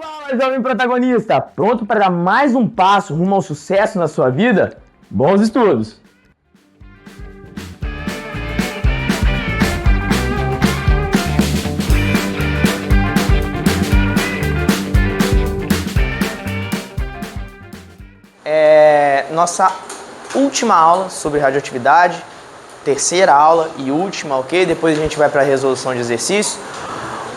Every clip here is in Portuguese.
Fala, jovem protagonista! Pronto para dar mais um passo rumo ao sucesso na sua vida? Bons estudos! Nossa última aula sobre radioatividade, terceira aula e última, ok? Depois a gente vai para a resolução de exercício.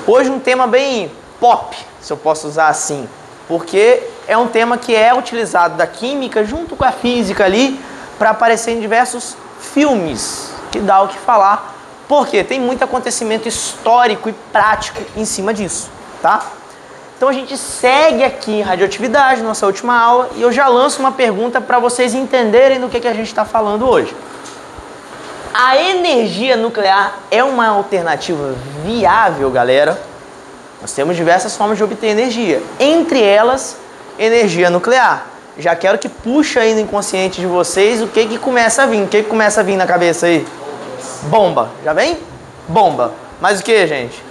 Hoje um tema bem pop, se eu posso usar assim, porque é um tema que é utilizado da química junto com a física ali para aparecer em diversos filmes, que dá o que falar, porque tem muito acontecimento histórico e prático em cima disso, tá? Então a gente segue aqui em radioatividade, nossa última aula, e eu já lanço uma pergunta para vocês entenderem do que a gente está falando hoje. A energia nuclear é uma alternativa viável, galera? Nós temos diversas formas de obter energia, entre elas, energia nuclear. Já quero que puxe aí no inconsciente de vocês o que começa a vir. O que começa a vir na cabeça aí? Bomba. Já vem? Bomba. Mais o que, gente?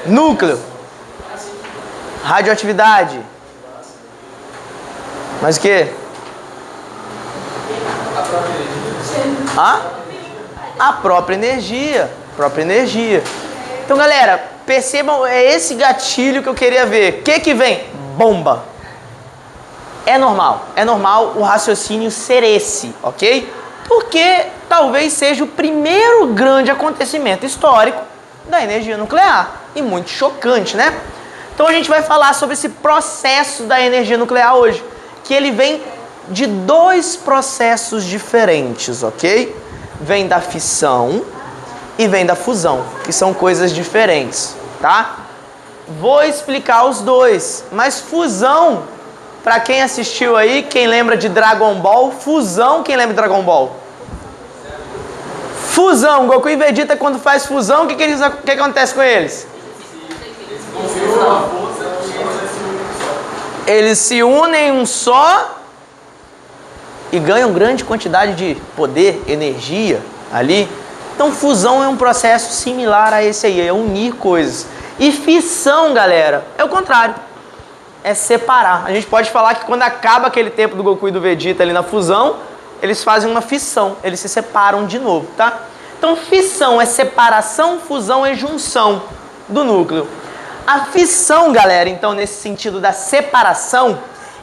Núcleo. Radioatividade. Mais o que? A própria energia. Própria energia. Então, galera, percebam, é esse gatilho que eu queria ver. O que vem? Bomba. É normal o raciocínio ser esse, ok? Porque talvez seja o primeiro grande acontecimento histórico da energia nuclear. E muito chocante, né? Então a gente vai falar sobre esse processo da energia nuclear hoje, que ele vem de dois processos diferentes, ok? Vem da fissão e vem da fusão, que são coisas diferentes, tá? Vou explicar os dois, mas fusão, para quem assistiu aí, quem lembra de Dragon Ball, fusão, quem lembra de Dragon Ball? Fusão, Goku e Vegeta quando faz fusão, o que acontece com eles? Eles se unem em um só e ganham grande quantidade de poder, energia ali. Então fusão é um processo similar a esse aí, é unir coisas. E fissão, galera, é o contrário. É separar. A gente pode falar que quando acaba aquele tempo do Goku e do Vegeta ali na fusão, eles fazem uma fissão, eles se separam de novo, tá? Então fissão é separação, fusão é junção do núcleo. A fissão, galera, então, nesse sentido da separação,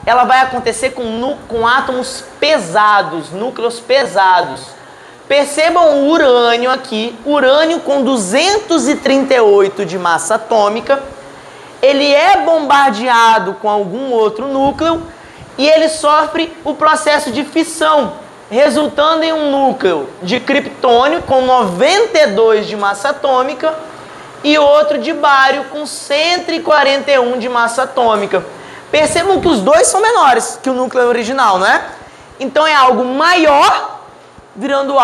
ela vai acontecer com átomos pesados, núcleos pesados. Percebam o urânio aqui, urânio com 238 de massa atômica, ele é bombardeado com algum outro núcleo e ele sofre o processo de fissão, resultando em um núcleo de criptônio com 92 de massa atômica, e outro de bário com 141 de massa atômica. Percebam que os dois são menores que o núcleo original, não é? Então é algo maior virando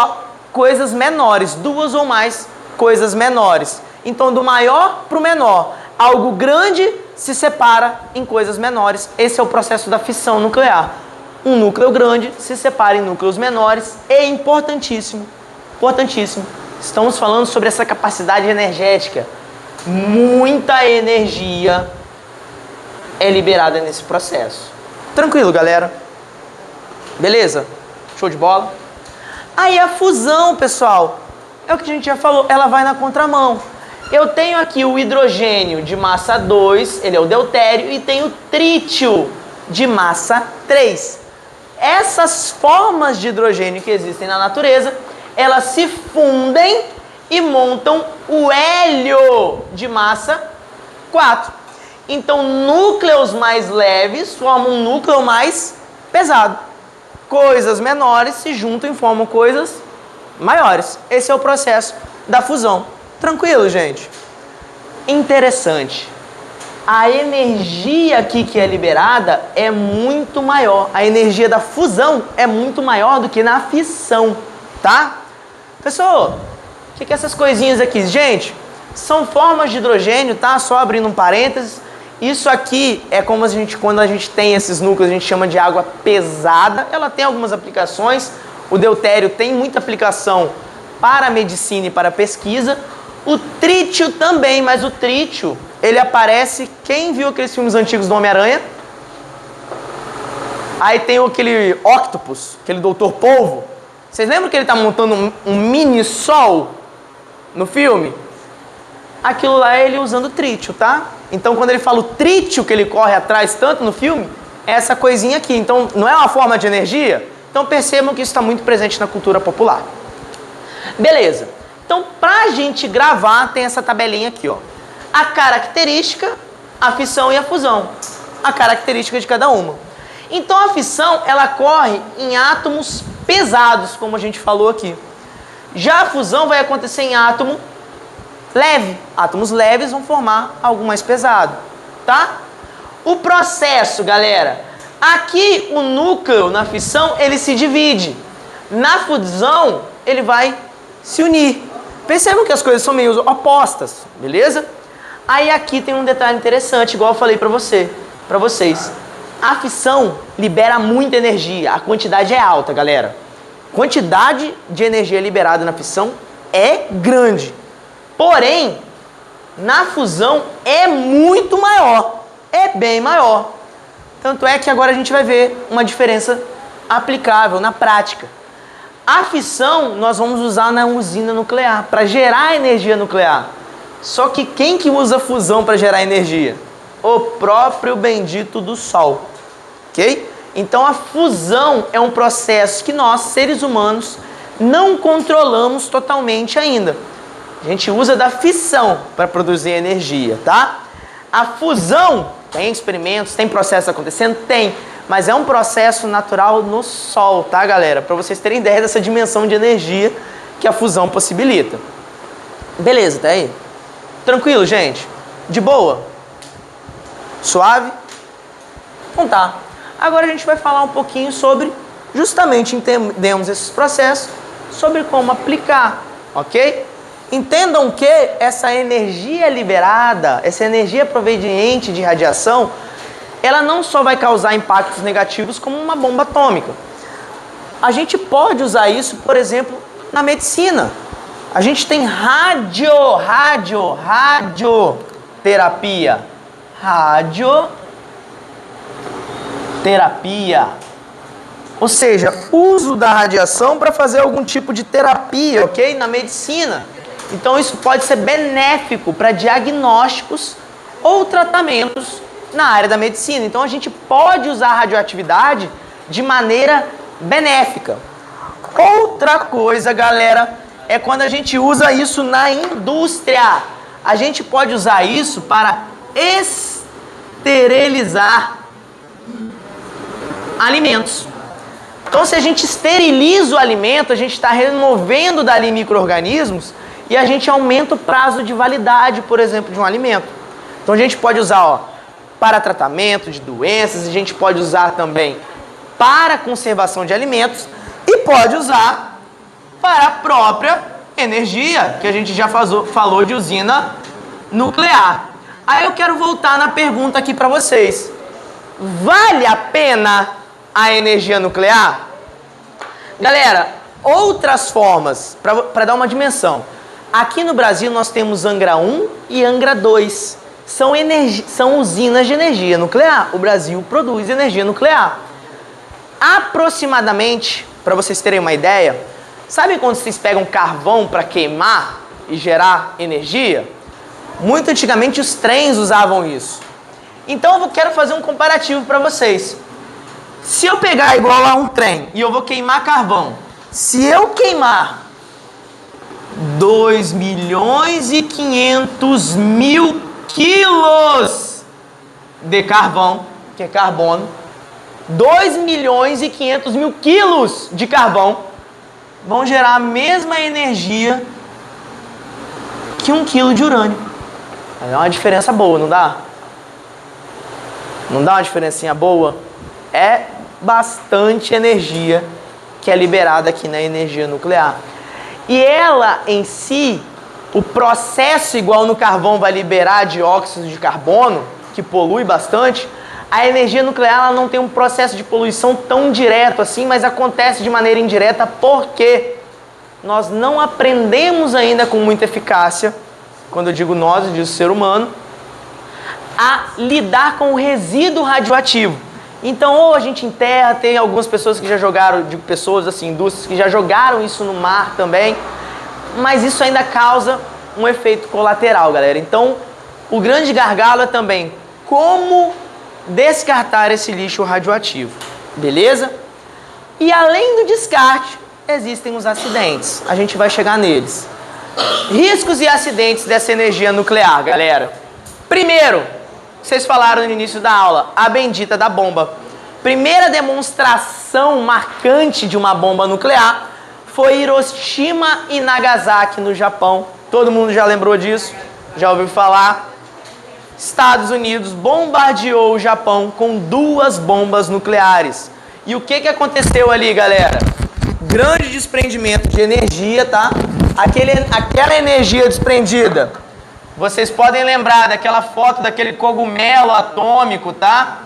coisas menores, duas ou mais coisas menores. Então do maior para o menor, algo grande se separa em coisas menores. Esse é o processo da fissão nuclear. Um núcleo grande se separa em núcleos menores. É importantíssimo, importantíssimo. Estamos falando sobre essa capacidade energética. Muita energia é liberada nesse processo. Tranquilo, galera? Beleza? Show de bola? Aí a fusão, pessoal, é o que a gente já falou, ela vai na contramão. Eu tenho aqui o hidrogênio de massa 2, ele é o deutério, e tenho o trítio de massa 3. Essas formas de hidrogênio que existem na natureza, elas se fundem e montam o hélio de massa 4. Então, núcleos mais leves formam um núcleo mais pesado. Coisas menores se juntam e formam coisas maiores. Esse é o processo da fusão. Tranquilo, gente? Interessante. A energia aqui que é liberada é muito maior. A energia da fusão é muito maior do que na fissão, tá? Pessoal, o que é essas coisinhas aqui? Gente, são formas de hidrogênio, tá? Só abrindo um parênteses. Isso aqui é como quando a gente tem esses núcleos, a gente chama de água pesada. Ela tem algumas aplicações. O deutério tem muita aplicação para a medicina e para a pesquisa. O trítio também, mas o trítio ele aparece... Quem viu aqueles filmes antigos do Homem-Aranha? Aí tem aquele Octopus, aquele Doutor Polvo. Vocês lembram que ele está montando um mini sol no filme? Aquilo lá é ele usando trítio, tá? Então, quando ele fala o trítio que ele corre atrás tanto no filme, é essa coisinha aqui. Então, não é uma forma de energia? Então, percebam que isso está muito presente na cultura popular. Beleza. Então, para a gente gravar, tem essa tabelinha aqui, ó. A característica, a fissão e a fusão. A característica de cada uma. Então, a fissão, ela corre em átomos pesados, como a gente falou aqui. Já a fusão vai acontecer em átomo leve. Átomos leves vão formar algo mais pesado, tá? O processo, galera. Aqui, o núcleo, na fissão, ele se divide. Na fusão, ele vai se unir. Percebam que as coisas são meio opostas, beleza? Aí aqui tem um detalhe interessante, igual eu falei para vocês. A fissão libera muita energia, a quantidade é alta, galera. Quantidade de energia liberada na fissão é grande. Porém, na fusão é muito maior, é bem maior. Tanto é que agora a gente vai ver uma diferença aplicável na prática. A fissão nós vamos usar na usina nuclear, para gerar energia nuclear. Só que quem que usa fusão para gerar energia? O próprio bendito do Sol. Ok? Então a fusão é um processo que nós, seres humanos, não controlamos totalmente ainda. A gente usa da fissão para produzir energia, tá? A fusão, tem experimentos, tem processo acontecendo? Tem. Mas é um processo natural no Sol, tá, galera? Para vocês terem ideia dessa dimensão de energia que a fusão possibilita. Beleza, tá aí? Tranquilo, gente? De boa? Suave? Então tá. Agora a gente vai falar um pouquinho sobre, justamente entendemos esses processos, sobre como aplicar, ok? Entendam que essa energia liberada, essa energia proveniente de radiação, ela não só vai causar impactos negativos como uma bomba atômica. A gente pode usar isso, por exemplo, na medicina. A gente tem radioterapia. Radioterapia. Ou seja, uso da radiação para fazer algum tipo de terapia, ok? Na medicina. Então isso pode ser benéfico para diagnósticos ou tratamentos na área da medicina. Então a gente pode usar a radioatividade de maneira benéfica. Outra coisa, galera, é quando a gente usa isso na indústria. A gente pode usar isso para esterilizar alimentos. Então, se a gente esteriliza o alimento, a gente está removendo dali micro-organismos e a gente aumenta o prazo de validade, por exemplo, de um alimento. Então, a gente pode usar para tratamento de doenças, a gente pode usar também para conservação de alimentos e pode usar para a própria energia, que a gente já falou de usina nuclear. Aí eu quero voltar na pergunta aqui para vocês. Vale a pena a energia nuclear? Galera, outras formas, para dar uma dimensão. Aqui no Brasil nós temos Angra 1 e Angra 2. São usinas de energia nuclear. O Brasil produz energia nuclear. Aproximadamente, para vocês terem uma ideia, sabe quando vocês pegam carvão para queimar e gerar energia? Muito antigamente os trens usavam isso. Então eu quero fazer um comparativo para vocês. Se eu pegar igual a um trem e eu vou queimar carvão, se eu queimar 2.500.000 quilos de carvão, que é carbono, 2.500.000 quilos de carvão vão gerar a mesma energia que 1 quilo de urânio. É uma diferença boa, não dá? Não dá uma diferencinha boa? É bastante energia que é liberada aqui na energia nuclear. E ela em si, o processo igual no carvão vai liberar dióxido de carbono, que polui bastante, a energia nuclear ela não tem um processo de poluição tão direto assim, mas acontece de maneira indireta porque nós não aprendemos ainda com muita eficácia, quando eu digo nós, eu digo ser humano, a lidar com o resíduo radioativo. Então, ou a gente enterra, tem algumas pessoas que já jogaram, de pessoas assim, indústrias que já jogaram isso no mar também, mas isso ainda causa um efeito colateral, galera. Então, o grande gargalo é também como descartar esse lixo radioativo, beleza? E além do descarte, existem os acidentes. A gente vai chegar neles. Riscos e acidentes dessa energia nuclear, galera. Primeiro, vocês falaram no início da aula, a bendita da bomba. Primeira demonstração marcante de uma bomba nuclear foi Hiroshima e Nagasaki, no Japão. Todo mundo já lembrou disso? Já ouviu falar? Estados Unidos bombardeou o Japão com 2 bombas nucleares. E o que aconteceu ali, galera? Grande desprendimento de energia, tá? Aquela energia desprendida, vocês podem lembrar daquela foto daquele cogumelo atômico, tá?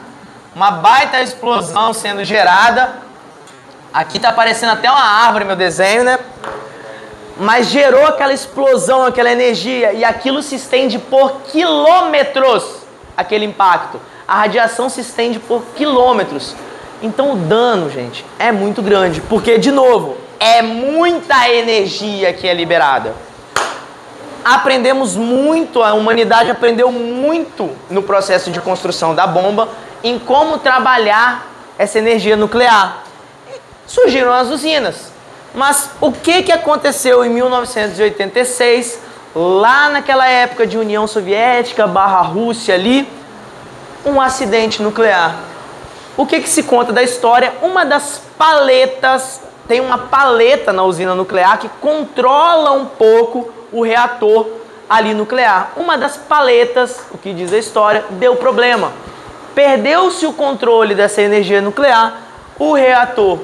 Uma baita explosão sendo gerada. Aqui tá aparecendo até uma árvore, meu desenho, né? Mas gerou aquela explosão, aquela energia, e aquilo se estende por quilômetros, aquele impacto. A radiação se estende por quilômetros. Então o dano, gente, é muito grande, porque, de novo, é muita energia que é liberada. Aprendemos muito, a humanidade aprendeu muito no processo de construção da bomba, em como trabalhar essa energia nuclear. Surgiram as usinas. Mas o que aconteceu em 1986, lá naquela época de União Soviética / Rússia ali? Um acidente nuclear. O que se conta da história? Uma das paletas, tem uma paleta na usina nuclear que controla um pouco o reator ali nuclear. Uma das paletas, o que diz a história, deu problema. Perdeu-se o controle dessa energia nuclear, o reator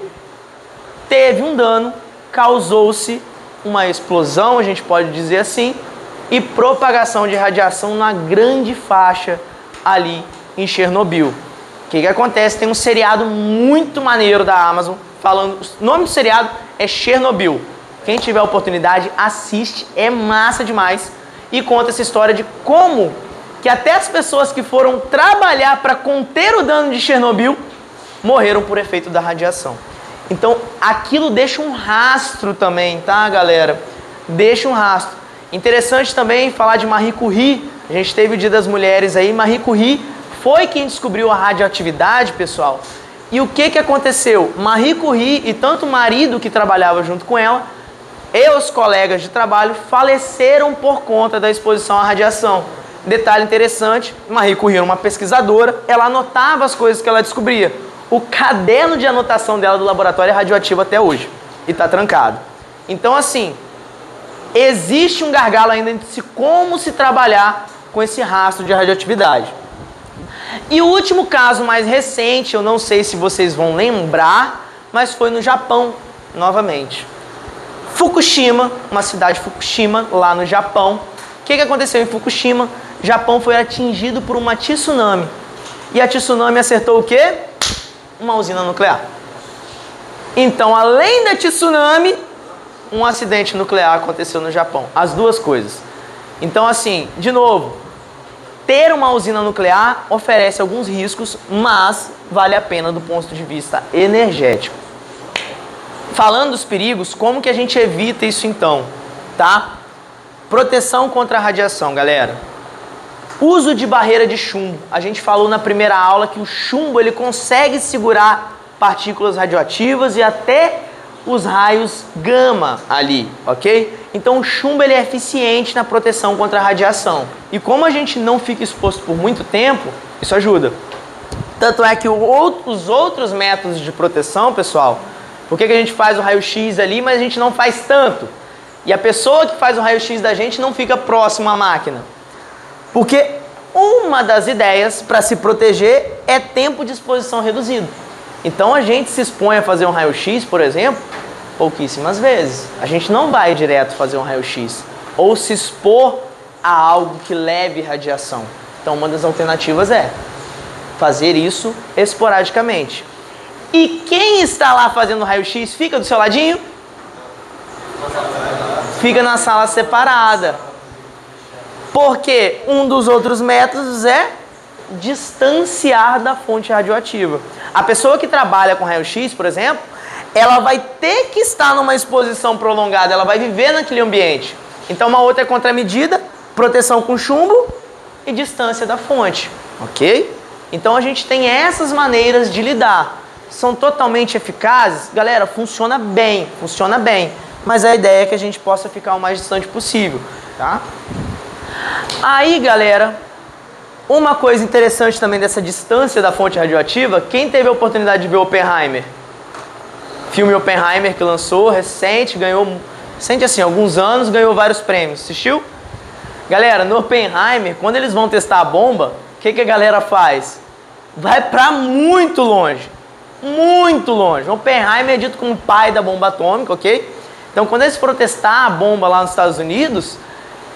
teve um dano, causou-se uma explosão, a gente pode dizer assim, e propagação de radiação na grande faixa ali em Chernobyl. O que acontece? Tem um seriado muito maneiro da Amazon, falando, o nome do seriado é Chernobyl. Quem tiver a oportunidade, assiste, é massa demais. E conta essa história de como que até as pessoas que foram trabalhar para conter o dano de Chernobyl morreram por efeito da radiação. Então, aquilo deixa um rastro também, tá, galera? Deixa um rastro. Interessante também falar de Marie Curie. A gente teve o Dia das Mulheres aí. Marie Curie foi quem descobriu a radioatividade, pessoal. E o que aconteceu? Marie Curie e tanto o marido que trabalhava junto com ela e os colegas de trabalho faleceram por conta da exposição à radiação. Detalhe interessante, Marie Curie era uma pesquisadora, ela anotava as coisas que ela descobria. O caderno de anotação dela do laboratório é radioativo até hoje e está trancado. Então, assim, existe um gargalo ainda entre como se trabalhar com esse rastro de radioatividade. E o último caso mais recente, eu não sei se vocês vão lembrar, mas foi no Japão, novamente. Fukushima, uma cidade de Fukushima, lá no Japão. O que aconteceu em Fukushima? O Japão foi atingido por uma tsunami. E a tsunami acertou o quê? Uma usina nuclear. Então, além da tsunami, um acidente nuclear aconteceu no Japão. As duas coisas. Então, assim, de novo, ter uma usina nuclear oferece alguns riscos, mas vale a pena do ponto de vista energético. Falando dos perigos, como que a gente evita isso então, tá? Proteção contra a radiação, galera. Uso de barreira de chumbo. A gente falou na primeira aula que o chumbo ele consegue segurar partículas radioativas e até os raios gama ali, ok? Então o chumbo ele é eficiente na proteção contra a radiação. E como a gente não fica exposto por muito tempo, isso ajuda. Tanto é que os outros métodos de proteção, pessoal, por que a gente faz o raio-x ali, mas a gente não faz tanto? E a pessoa que faz o raio-x da gente não fica próximo à máquina. Porque uma das ideias para se proteger é tempo de exposição reduzido. Então a gente se expõe a fazer um raio-x, por exemplo, pouquíssimas vezes. A gente não vai direto fazer um raio-x ou se expor a algo que leve radiação. Então uma das alternativas é fazer isso esporadicamente. E quem está lá fazendo raio-x fica do seu ladinho? Fica na sala separada. Porque um dos outros métodos é distanciar da fonte radioativa. A pessoa que trabalha com raio-x, por exemplo, ela vai ter que estar numa exposição prolongada, ela vai viver naquele ambiente. Então uma outra é contramedida, proteção com chumbo e distância da fonte, ok? Então a gente tem essas maneiras de lidar. São totalmente eficazes? Galera, funciona bem, mas a ideia é que a gente possa ficar o mais distante possível, tá? Aí, galera, uma coisa interessante também dessa distância da fonte radioativa, quem teve a oportunidade de ver Oppenheimer? Filme Oppenheimer que lançou, recente, assim, alguns anos, ganhou vários prêmios. Assistiu? Galera, no Oppenheimer, quando eles vão testar a bomba, o que a galera faz? Vai pra muito longe. Muito longe. Oppenheimer é dito como o pai da bomba atômica, ok? Então, quando eles foram testar a bomba lá nos Estados Unidos,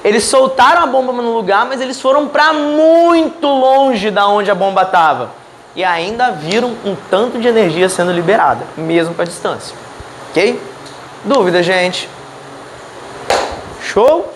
eles soltaram a bomba no lugar, mas eles foram pra muito longe da onde a bomba estava. E ainda viram um tanto de energia sendo liberada, mesmo com a distância. Ok? Dúvida, gente? Show?